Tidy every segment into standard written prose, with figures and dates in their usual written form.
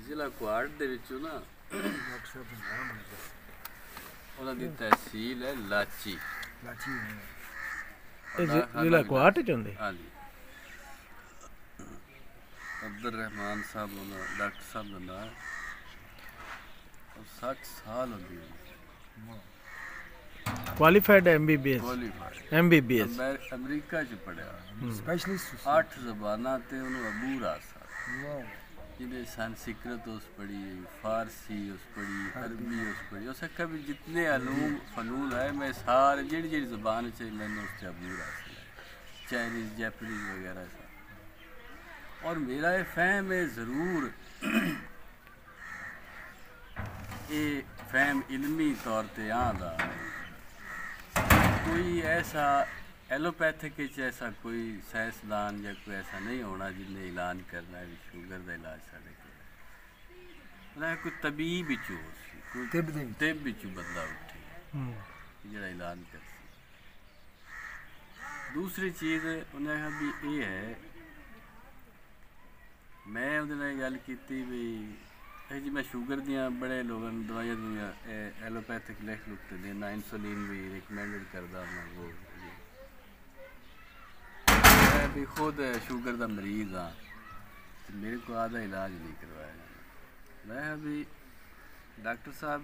ਜ਼ਿਲ੍ਹਾ ਕੁਆੜ ਦੇ ਵਿੱਚੋਂ ਨਾ ਉਹਨਾਂ ਦੀ ਤਹਿਸੀਲ ਹੈ ਲਾਚੀ। ਜ਼ਿਲ੍ਹਾ ਕੁਆੜ ਚ ਹੁੰਦੇ? ਹਾਂਜੀ। ਅਬਦੁਰ ਰਹਿਮਾਨ ਸਾਹਿਬ ਉਹਨਾਂ ਡਾਕਟਰ ਸਾਹਿਬ ਦਾ ਨਾਂ ਹੈ। 60 ਸਾਲ ਹੋ ਗਏ। Qualified MBBS? MBBS ਅਮਰੀਕਾ ਚ ਪੜਿਆ, ਸਪੈਸ਼ਲਿਸਟ 8 ਜ਼ਬਾਨਾਂ ਤੇ ਉਹਨੂੰ ਅਬੂ ਰਾਸਾ जिन्हें संस्कृत उस पढ़ी, फारसी उस पढ़ी, अरबी उस पढ़ी, उस भी जितने अलूम फ़नून है मैं सारे जी ज़बान से मैंने उससे अबूर हासिल है, चाइनीज़ जैपनीज़ वगैरह से। और मेरा ये फ़हम है ज़रूर ये फ़हम इल्मी तौर पर आंदा कोई ऐसा एलोपैथिक ऐसा कोई साइंसदान या कोई ऐसा नहीं होना जिन्हें ऐलान करना है भी शुगर का इलाज साढ़े को कोई तबीब बिचू हो कोई तिब बिचू बंदा उठे जो ऐलान कर। दूसरी चीज़ उन्हें कहा भी ये है, मैं उन्हें गल की भी जी मैं शुगर दियाँ बड़े लोगों दवाइयाँ दुनिया एलोपैथिक लिख लुख के देना, इंसुलिन भी रिकमेंडेड करदा वो भी खुद शुगर का मरीज़ हाँ तो मेरे को आधा इलाज नहीं करवाया जाना। मैं भी डॉक्टर साहब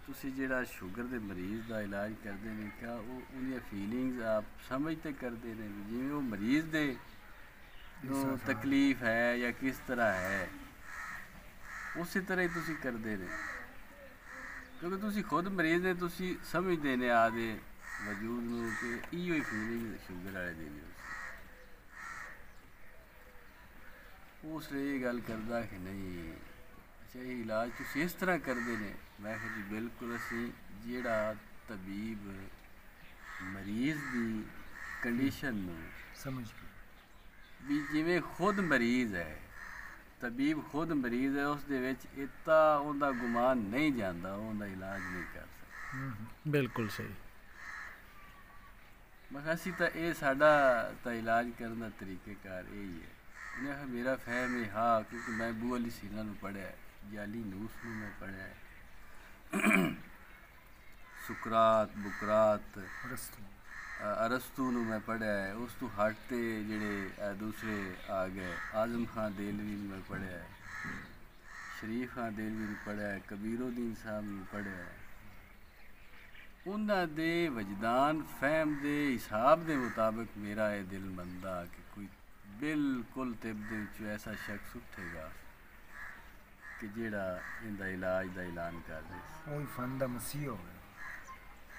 तुसी जेड़ा शुगर के मरीज़ का इलाज करते हैं क्या वो उन्हें फीलिंग्स आप समझते करते हैं जिमें वो मरीज़ दे तकलीफ है या किस तरह है उसी तरह ही तुसी करते हैं, क्योंकि तुसी खुद मरीज़ ने तुसी समझते हैं आदे वजूद में कि इो ही फीलिंग शुगर वाले दी उसने ये गल करदा कि नहीं अच्छा ये इलाज तुसीं इस तरह करते हैं। मैं कहा जी बिल्कुल असी जेड़ा तबीब मरीज़ की कंडीशन समझ भी जिमें खुद मरीज़ है तबीब खुद मरीज़ है उस दे विच इतना उनका गुमान नहीं जाता उनका इलाज नहीं कर सकता। बिल्कुल सही। मैं असी तो ये साडा तो इलाज करने का तरीक़ेकार यही है। उन्हें मेरा फ़हम है हाँ क्योंकि मैं बू अली सीना पढ़िया जाली नूस में पढ़िया सुकरात बुकरात अरस्तू मैं पढ़िया है। उस तो हटते जेड़े दूसरे आ गए आज़म खां देलवी मैं पढ़िया है, शरीफ खां देलवी पढ़िया है, कबीरुद्दीन साहब पढ़िया है। उन्होंने दे वजदान फ़हम दे हिसाब के मुताबिक मेरा ये दिल मनदा कि कोई बिल्कुल तिब दे ऐसा शख्स उठेगा कि जेड़ा इनका इलाज का ऐलान कर दे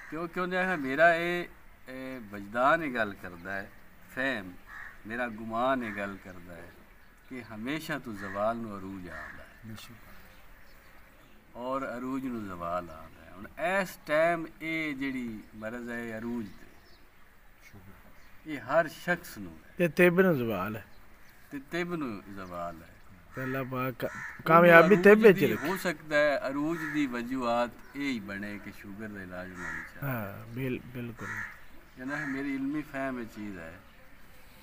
क्योंकि उन्हें मेरा ये वजदान ये गल करता है फ़हम मेरा गुमान ये गल करता है कि हमेशा तो जवाल नूं अरूज आता है और अरूज नूं जवाल आता है। हुण इस टाइम ये जिहड़ी मरज़ है अरूज ते ये हर शख्स नूं है तिब नूं ज़वाल है ते तिब नूं ज़वाल है। पहला कामयाबी तिब विच हो सकता है अरूज दी वजूहात यही बने कि शुगर का इलाज होना चाहिए। हाँ बिल्कुल ना मेरी इल्मी फ़हम चीज़ है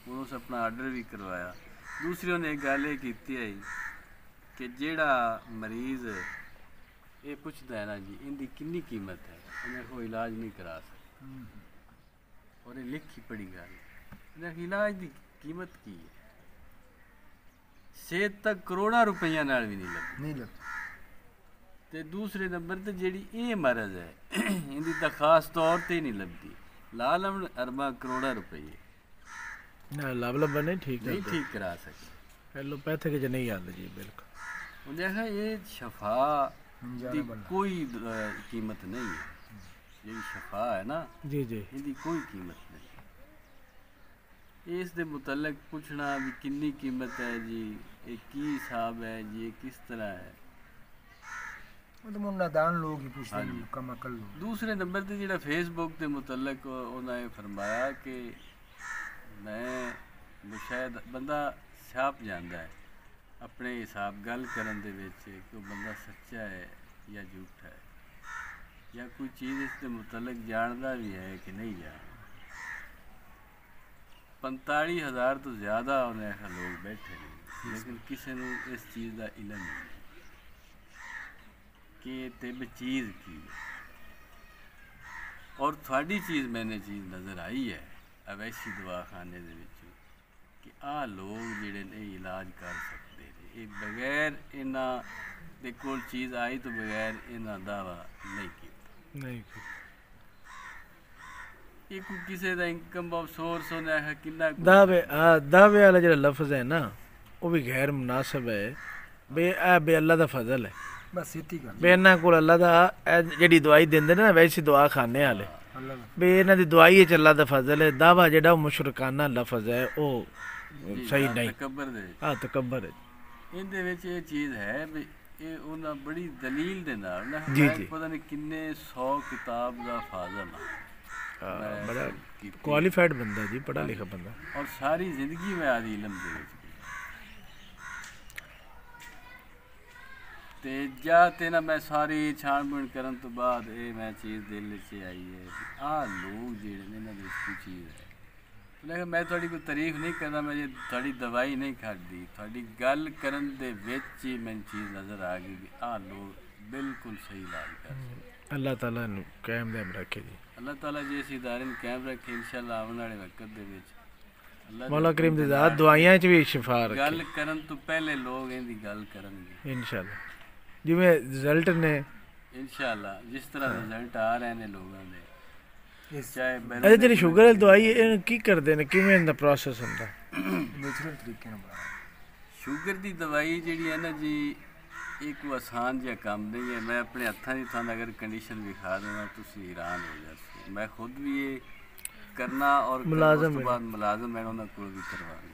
उन्होंने अपना आर्डर भी करवाया। दूसरी उन्हें एक गल ये की है कि जेड़ा मरीज़ ये पुछता है ना जी इनकी कितनी कीमत है उन्हें कोई इलाज नहीं करा सकता और ये लिखी पड़ी गल इलाज की कीमत की है सेहत तक करोड़ों रुपया नाल भी नहीं लगती ते दूसरे नंबर ते जेड़ी ये मरज़ है इनकी तो खास तौर पर नहीं लगती लालम अरबा करोड़ा रुपये ना लब नहीं ठीक करा सकते एलोपैथिक च नहीं आते जी बिल्कुल। उन्हें कहा ये शफा की कोई कीमत नहीं है ये शफा है ना जी जी इनकी कोई कीमत नहीं इस दे मुतल्लक पूछना भी कितनी कीमत है जी ये की हिसाब है जी ये किस तरह है लोग ही पूछते हैं कम अकल लोग। दूसरे नंबर पर जो फेसबुक के मुतल्लक उन्हें फरमाया कि मैं शायद बंदा छाप जाता है अपने हिसाब गल करन दे विच कि वो बंदा सच्चा है या झूठा है या कोई चीज़ इसके मुतल्लक जानता भी है कि नहीं जानता। 45,000 ਤੋਂ ਜ਼ਿਆਦਾ ਉਹਨੇ ਲੋਕ ਬੈਠੇ ਨੇ, ਲੇਕਿਨ ਕਿਸੇ ਨੂੰ ਇਸ ਚੀਜ਼ ਦਾ ਇਲਮ ਨਹੀਂ ਕਿ ਤਿਬ ਚੀਜ਼ ਕੀ ਹੈ। ਔਰ ਤੁਹਾਡੀ ਚੀਜ਼ ਮੈਨੇ ਚੀਜ਼ ਨਜ਼ਰ ਆਈ ਹੈ ਅਵੈਸੀ ਦਵਾਖਾਨੇ ਦੇ ਵਿੱਚ ਕਿ ਆਹ ਲੋਕ ਜਿਹੜੇ ਨੇ ਇਲਾਜ ਕਰ ਸਕਦੇ ਨੇ, ਇਹ ਬਗੈਰ ਇਹਨਾਂ ਦੇ ਕੋਲ ਚੀਜ਼ ਆਈ ਤੋਂ ਬਗੈਰ ਇਹਨਾਂ ਦਾਵਾ ਨਹੀਂ ਕੀਤਾ। ਨਹੀਂ ਇਹ ਕੋਈ ਕਿਸੇ ਦਾ ਇਨਕਮ ਆਫ ਸੋਰਸ ਹੋਣਾ ਹੈ ਕਿੰਨਾ ਦਾਵੇ ਵਾਲਾ ਜਿਹੜਾ ਲਫ਼ਜ਼ ਹੈ ਨਾ ਉਹ ਵੀ ਗੈਰ ਮੁਨਾਸਬ ਹੈ। ਬੇ ਅੱਲਾ ਦਾ ਫਜ਼ਲ ਹੈ, ਬਸ ਇਤੀ ਗੱਲ ਬੇ ਇਹਨਾਂ ਕੋਲ ਅੱਲਾ ਦਾ ਜਿਹੜੀ ਦਵਾਈ ਦਿੰਦੇ ਨੇ ਨਾ ਵੈਸੀ ਦਵਾ ਖਾਨੇ ਵਾਲੇ, ਅੱਲਾ ਦਾ ਬੇ ਇਹਨਾਂ ਦੀ ਦਵਾਈ 'ਚ ਅੱਲਾ ਦਾ ਫਜ਼ਲ ਹੈ। ਦਾਵਾ ਜਿਹੜਾ ਉਹ ਮੁਸ਼ਰਕਾਨਾ ਲਫ਼ਜ਼ ਹੈ ਉਹ ਸਹੀ ਨਹੀਂ। ਤਕੱਬਰ ਦੇ ਹਾਂ ਤਕੱਬਰ ਹੈ। ਇਹਦੇ ਵਿੱਚ ਇਹ ਚੀਜ਼ ਹੈ ਵੀ ਇਹ ਉਹਨਾਂ ਬੜੀ ਦਲੀਲ ਦੇ ਨਾਲ ਨਾ ਜੀ, ਮੈਂ ਜੀ। ਪਤਾ ਨਹੀਂ ਕਿੰਨੇ 100 ਕਿਤਾਬ ਦਾ ਫਾਜ਼ਲ ਹਾਂ, ਬੜਾ ਕੁਆਲੀਫਾਈਡ ਬੰਦਾ ਜੀ, ਪੜ੍ਹਾ ਲਿਖਾ ਬੰਦਾ। ਔਰ ਸਾਰੀ ਜ਼ਿੰਦਗੀ ਮੈਂ ਆਦੀ ਇਲਮ ਦੇ ਵਿੱਚ ਤੇ ਜਾਂ ਤੇ ਨਾ ਮੈਂ ਸਾਰੀ ਛਾਣਬੀਣ ਕਰਨ ਤੋਂ ਬਾਅਦ ਇਹ ਮੈਂ ਚੀਜ਼ ਦਿਲ 'ਚ ਆਈ ਹੈ ਕਿ ਆਹ ਲੋਕ ਜਿਹੜੇ ਨੇ ਇਹਨਾਂ ਦੇ ਵਿੱਚ ਕੋਈ ਚੀਜ਼ ਹੈ। ਲੇਕਿਨ ਮੈਂ ਤੁਹਾਡੀ ਕੋਈ ਤਾਰੀਫ ਨਹੀਂ ਕਰਦਾ, ਮੈਂ ਜੇ ਤੁਹਾਡੀ ਦਵਾਈ ਨਹੀਂ ਖਾਦੀ, ਤੁਹਾਡੀ ਗੱਲ ਕਰਨ ਦੇ ਵਿੱਚ ਹੀ ਮੈਨੂੰ ਚੀਜ਼ ਨਜ਼ਰ ਆ ਗਈ ਕਿ ਆਹ ਲੋਕ ਬਿਲਕੁਲ ਸਹੀ ਇਲਾਜ ਕਰ ਸਕਦੇ। ਅੱਲਾਹ ਤਾਲਾ ਨੂੰ ਕਾਇਮ ਦੈਮ ਰੱਖੇ ਜੀ। ਅੱਲਾਹ ਤਾਲਾ ਜੇ ਇਸ ਇਦਾਰੇ ਨੂੰ ਕਾਇਮ ਰੱਖੇ ਇਨਸ਼ਾਅੱਲਾ ਆਉਣ ਵਾਲੇ ਵਕਤ ਦੇ ਵਿੱਚ ਅੱਲਾਹ ਮੌਲਾ ਕਰੀਮ ਦੀ ਜ਼ਾਤ ਦਵਾਈਆਂ 'ਚ ਵੀ ਸ਼ਿਫਾ ਰੱਖੇ ਗੱਲ ਕਰਨ ਤੋਂ ਪਹਿਲੇ ਲੋਕ ਇਹਦੀ ਗੱਲ ਕਰਨਗੇ ਇਨਸ਼ਾਅੱਲਾ। ਜਿਵੇਂ ਰਿਜ਼ਲਟ ਨੇ ਇਨਸ਼ਾਅੱਲਾ ਜਿਸ ਤਰ੍ਹਾਂ ਰਿਜ਼ਲਟ ਆ ਰਹੇ ਨੇ ਲੋਕਾਂ ਦੇ ਚਾਹੇ ਇਹ ਜਿਹੜੀ ਸ਼ੂਗਰ ਵਾਲੀ ਦਵਾਈ ਇਹਨੂੰ ਕੀ ਕਰਦੇ ਨੇ, ਕਿਵੇਂ ਇਹਦਾ ਪ੍ਰੋਸੈਸ ਹੁੰਦਾ? ਨੇਚਰਲ ਤਰੀਕੇ ਨਾਲ ਬਣਾਇਆ। ਸ਼ੂਗਰ ਦੀ ਦਵਾਈ ਜਿਹੜੀ ਹੈ ਨਾ ਜੀ ਇਹ ਕੋਈ ਆਸਾਨ ਜਿਹਾ ਕੰਮ ਨਹੀਂ ਹੈ। ਮੈਂ ਆਪਣੇ ਹੱਥਾਂ ਦੀ ਤੁਹਾਨੂੰ ਅਗਰ ਕੰਡੀਸ਼ਨ ਵਿਖਾ ਦੇਵਾਂ ਤੁਸੀਂ ਹੈਰਾਨ ਹੋ ਜਾਓਗੇ। ਮੈਂ ਖੁਦ ਵੀ ਇਹ ਕਰਨਾ ਔਰ ਉਸ ਤੋਂ ਬਾਅਦ ਮੁਲਾਜ਼ਮ ਮੈਂ ਉਹਨਾਂ ਕੋਲ ਵੀ ਕਰਵਾਉਂਗਾ।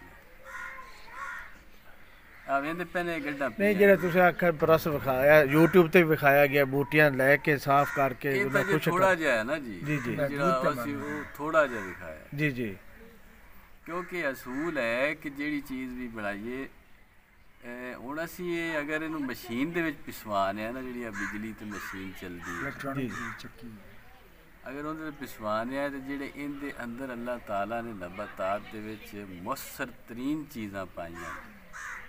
ਆਵੇਂਦੇ ਪਹਿਲੇ ਗੱਡਾ ਨਹੀਂ ਜਿਹੜਾ ਤੁਸੀਂ ਆਖਰ ਪ੍ਰੋਸੈਸ ਵਿਖਾਇਆ YouTube ਤੇ ਵਿਖਾਇਆ ਗਿਆ, ਬੂਟੀਆਂ ਲੈ ਕੇ ਸਾਫ਼ ਕਰਕੇ ਇਹ ਤਾਂ ਥੋੜਾ ਜਿਹਾ ਹੈ ਨਾ ਜੀ, ਜੀ ਜੀ ਜਿਹੜਾ ਅਸੀਂ ਉਹ ਥੋੜਾ ਜਿਹਾ ਦਿਖਾਇਆ ਜੀ ਜੀ, ਕਿਉਂਕਿ ਅਸੂਲ ਹੈ ਕਿ ਜਿਹੜੀ ਚੀਜ਼ ਵੀ ਬਣਾਈਏ ਹੁਣ ਅਸੀਂ ਇਹ ਅਗਰ ਇਹਨੂੰ ਮਸ਼ੀਨ ਦੇ ਵਿੱਚ ਪਿਸਵਾਨੇ ਆ ਨਾ, ਜਿਹੜੀ ਆ ਬਿਜਲੀ ਤੇ ਮਸ਼ੀਨ ਚੱਲਦੀ ਹੈ ਇਲੈਕਟ੍ਰੋਨਿਕ ਚੱਕੀ, ਅਗਰ ਉਹਦੇ ਪਿਸਵਾਨੇ ਆ ਤੇ ਜਿਹੜੇ ਇਹਦੇ ਅੰਦਰ ਅੱਲਾਹ ਤਾਲਾ ਨੇ ਨਬਾਤਾਤ ਦੇ ਵਿੱਚ ਮੁਅੱਸਰ ਤਰੀਨ ਚੀਜ਼ਾਂ ਪਾਈਆਂ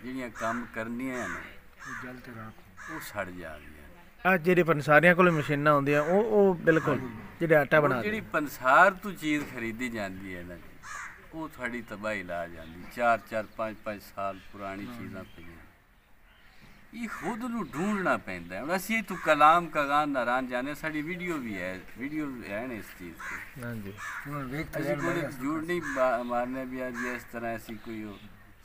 ਜਿਹੜੀਆਂ ਕੰਮ ਕਰਨੀਆਂ ਨੇ ਜਲ ਤੇ ਰੱਖੋ ਉਹ ਸੜ ਜਾਂਦੀਆਂ। ਆ ਜਿਹੜੇ ਪੰਸਾਰੀਆਂ ਕੋਲ ਮਸ਼ੀਨਾਂ ਹੁੰਦੀਆਂ ਉਹ ਬਿਲਕੁਲ ਜਿਹੜੇ ਆਟਾ ਬਣਾ ਜਿਹੜੀ ਪੰਸਾਰ ਤੋਂ ਚੀਜ਼ ਖਰੀਦੀ ਜਾਂਦੀ ਹੈ ਨਾ ਜੀ ਉਹ ਤੁਹਾਡੀ ਤਬਾਹੀ ਲਾ ਜਾਂਦੀ। 4-4 5-5 ਸਾਲ ਪੁਰਾਣੀ ਚੀਜ਼ਾਂ ਪਈਆਂ ਇਹ ਖੁਦ ਨੂੰ ਢੂੰढਣਾ ਪੈਂਦਾ। ਹੁਣ ਅਸੀਂ ਤੂੰ ਕਲਾਮ ਕਗਾਨ ਨਾਰਾਨ ਜਾਣੇ, ਸਾਡੀ ਵੀਡੀਓ ਵੀ ਹੈ, ਵੀਡੀਓ ਹੈ ਨੇ ਇਸ ਚੀਜ਼ ਤੇ। ਹਾਂਜੀ ਹੁਣ ਵੇਖ ਅਸੀਂ ਕੋਈ ਝੂਠ ਨਹੀਂ ਮਾਰਨੇ ਵੀ ਅੱਜ ਇਸ ਤਰ੍ਹਾਂ ਅਸੀਂ ਕੋਈ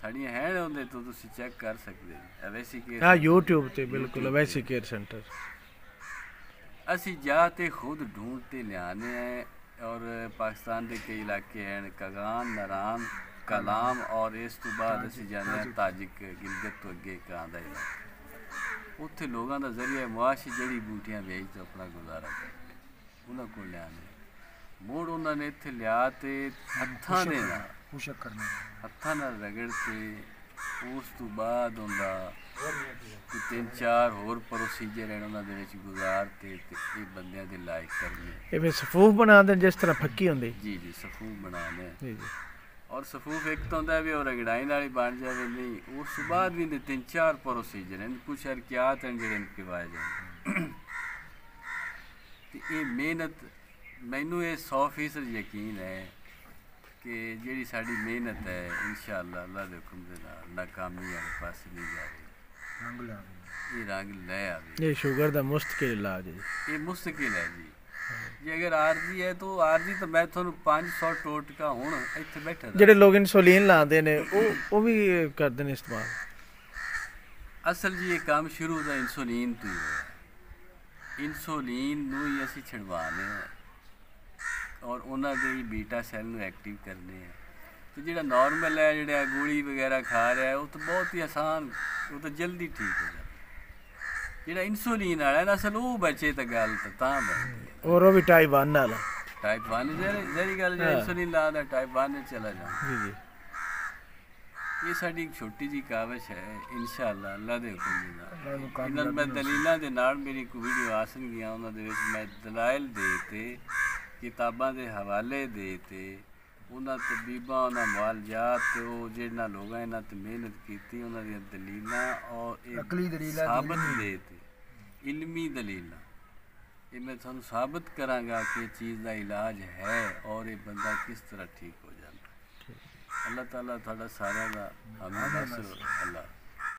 ਸਾੜੀਆਂ ਹੈ ਉਹਦੇ ਤੋਂ ਤੁਸੀਂ ਚੈੱਕ ਕਰ ਸਕਦੇ ਹੋ। ਵੈਸੀ ਕੇਅਰ ਹਾਂ YouTube ਤੇ ਬਿਲਕੁਲ ਵੈਸੀ ਕੇਅਰ ਸੈਂਟਰ ਅਸੀਂ ਜਾ ਤੇ ਖੁਦ ਢੂੰढ ਤੇ ਲਿਆने हैं। और पाकिस्तान के कई इलाके हैं कगान नारान कलाम और इस तो बाद ਅਸੀਂ ਜਾਂਦੇ ਹਾਂ ਤਾਜਿਕ ਗਿਲਗਤ ਤੋਂ ਅੱਗੇ ਇੱਕ ਆਉਂਦਾ ਇਲਾਕਾ, ਉੱਥੇ ਲੋਕਾਂ ਦਾ ਜ਼ਰੀਆ ਮੁਆਸ਼ ਜੜੀ ਬੂਟੀਆਂ ਵੇਚ ਕੇ ਆਪਣਾ ਗੁਜ਼ਾਰਾ ਕਰਦੇ। ਉਹਨਾਂ ਕੋਲ ਲਿਆਉਂਦੇ ਮੋੜ ਉਹਨਾਂ ਨੇ ਇੱਥੇ ਲਿਆ ਤੇ ਹੱਥਾਂ ਦੇ ਨਾਲ ਪੁਸ਼ਕ ਕਰਨਾ, ਹੱਥਾਂ ਨਾਲ ਰਗੜ ਕੇ ਉਸ ਤੋਂ ਬਾਅਦ ਹੁੰਦਾ ਕਿ 3-4 ਹੋਰ ਪ੍ਰੋਸੀਜਰ ਹਨ ਉਹਨਾਂ ਦੇ ਵਿੱਚ ਗੁਜ਼ਾਰ ਤੇ ਇਹ ਬੰਦਿਆਂ ਦੇ ਲਾਇਕ ਕਰਨੇ। ਇਹ ਵੀ ਸਫੂਫ ਬਣਾਉਂਦੇ ਜਿਸ ਤਰ੍ਹਾਂ ਫੱਕੀ ਹੁੰਦੀ ਜੀ ਜੀ ਸਫੂਫ ਬਣਾਉਂਦੇ ਜੀ ਜੀ। ਔਰ ਸਫੂਫ ਇੱਕ ਤਾਂ ਹੁੰਦਾ ਵੀ ਉਹ ਰਗੜਾਈ ਨਾਲ ਹੀ ਬਣ ਜਾਵੇ ਨਹੀਂ, ਉਸ ਤੋਂ ਬਾਅਦ ਵੀ 3-4 ਪ੍ਰੋਸੀਜਰ ਹਨ, ਕੁਛ ਹਰਕਿਆਤ ਹਨ ਜਿਹੜੇ ਨਿਭਾਏ ਜਾਂਦੇ ਤੇ ਇਹ ਮਿਹਨਤ ਮੈਨੂੰ ਇਹ 100% ਯਕੀਨ ਹੈ ਕਿ ਜਿਹੜੀ ਸਾਡੀ ਮਿਹਨਤ ਹੈ ਇਨਸ਼ਾਅੱਲਾ ਅੱਲਾਹ ਦੇ ਹੁਕਮ ਦੇ ਨਾਲ ਨਾਕਾਮੀ ਵਾਲੇ ਪਾਸੇ ਨਹੀਂ ਜਾਵੇ, ਰੰਗ ਲਿਆ ਇਹ ਰੰਗ ਲੈ ਆਵੇ। ਇਹ ਸ਼ੂਗਰ ਦਾ ਮੁਸਤਕਿਲ ਇਲਾਜ ਹੈ, ਇਹ ਮੁਸਤਕਿਲ ਹੈ ਜੀ। ਜੇ ਅਗਰ ਆਰਜੀ ਹੈ ਤਾਂ ਆਰਜੀ ਤਾਂ ਮੈਂ ਤੁਹਾਨੂੰ 500 ਟੋਟਕਾ ਹੁਣ ਇੱਥੇ ਬੈਠਾ ਜਿਹੜੇ ਲੋਕ ਇਨਸੂਲਿਨ ਲਾਉਂਦੇ ਨੇ ਉਹ ਵੀ ਕਰਦੇ ਨੇ ਇਸਤੇਮਾਲ। ਅਸਲ ਜੀ ਇਹ ਕੰਮ ਸ਼ੁਰੂ ਦਾ ਇਨਸੂਲਿਨ ਤੋਂ ਹੀ ਹੋਇਆ। ਇਨਸੂਲਿਨ ਨੂੰ ਹੀ ਅਸੀਂ ਛਡਵਾਉਣੇ ਆ ਔਰ ਉਹਨਾਂ ਦੇ ਹੀ ਬੀਟਾ ਸੈੱਲ ਨੂੰ ਐਕਟਿਵ ਕਰਨੇ ਆ। ਤੇ ਜਿਹੜਾ ਨਾਰਮਲ ਹੈ ਜਿਹੜਾ ਗੋਲੀ ਵਗੈਰਾ ਖਾ ਰਿਹਾ ਉਹ ਤਾਂ ਬਹੁਤ ਹੀ ਆਸਾਨ, ਉਹ ਤਾਂ ਜਲਦੀ ਠੀਕ ਹੋ ਜਾਂਦਾ। ਜਿਹੜਾ ਇਨਸੂਲਿਨ ਵਾਲਾ ਨਾ ਅਸਲ ਉਹ ਬਚੇ ਤਾਂ ਗੱਲ ਤਾਂ ਬਣਦੀ ਔਰ ਉਹ ਵੀ ਟਾਈਪ 1 ਨਾਲ ਟਾਈਪ 1 ਜਿਹੜੀ ਗੱਲ ਜਿਹੜਾ ਇਨਸੂਲਿਨ ਲਾਦਾ ਟਾਈਪ 1 ਚਲਾ ਜਾਂਦਾ। ਜੀ ਜੀ। ਇਹ ਸਾਡੀ ਇੱਕ ਛੋਟੀ ਜੀ ਕਾਵਸ਼ ਹੈ ਇਨਸ਼ਾਅੱਲਾ ਅੱਲਾ ਦੇ ਹੁਕਮ ਦੇ ਨਾਲ। ਇਹਨਾਂ ਮੈਂ ਦਲੀਲਾਂ ਦੇ ਨਾਲ ਮੇਰੀ ਕੋਈ ਵੀਡੀਓ ਆਸਣਗੀਆਂ ਉਹਨਾਂ ਦੇ ਵਿੱਚ ਮੈਂ ਦਲਾਇਲ ਦੇ ਤੇ ਕਿਤਾਬਾਂ ਦੇ ਹਵਾਲੇ ਦੇ ਤੇ ਉਹਨਾਂ ਤਬੀਬਾਂ ਉਹਨਾਂ ਮੁਆਲਜਾਤ ਤੇ ਉਹ ਜਿਹਨਾਂ ਲੋਕਾਂ ਇਹਨਾਂ ਤੇ ਮਿਹਨਤ ਕੀਤੀ ਉਹਨਾਂ ਦੀਆਂ ਦਲੀਲਾਂ ਔਰ ਇਹ ਅਕਲੀ ਦਲੀਲਾਂ ਸਾਬਤ ਦੇ ਤੇ ਇਲਮੀ ਦਲੀਲਾਂ ਇਹ ਮੈਂ ਤੁਹਾਨੂੰ ਸਾਬਤ ਕਰਾਂਗਾ ਕਿ ਇਹ ਚੀਜ਼ ਦਾ ਇਲਾਜ ਹੈ ਔਰ ਇਹ ਬੰਦਾ ਕਿਸ ਤਰ੍ਹਾਂ ਠੀਕ ਹੋ ਜਾਂਦਾ। ਅੱਲਾਹ ਤਾਲਾ ਤੁਹਾਡਾ ਸਾਰਿਆਂ ਦਾ ਹਮਦ ਨਸਰ ਅੱਲਾਹ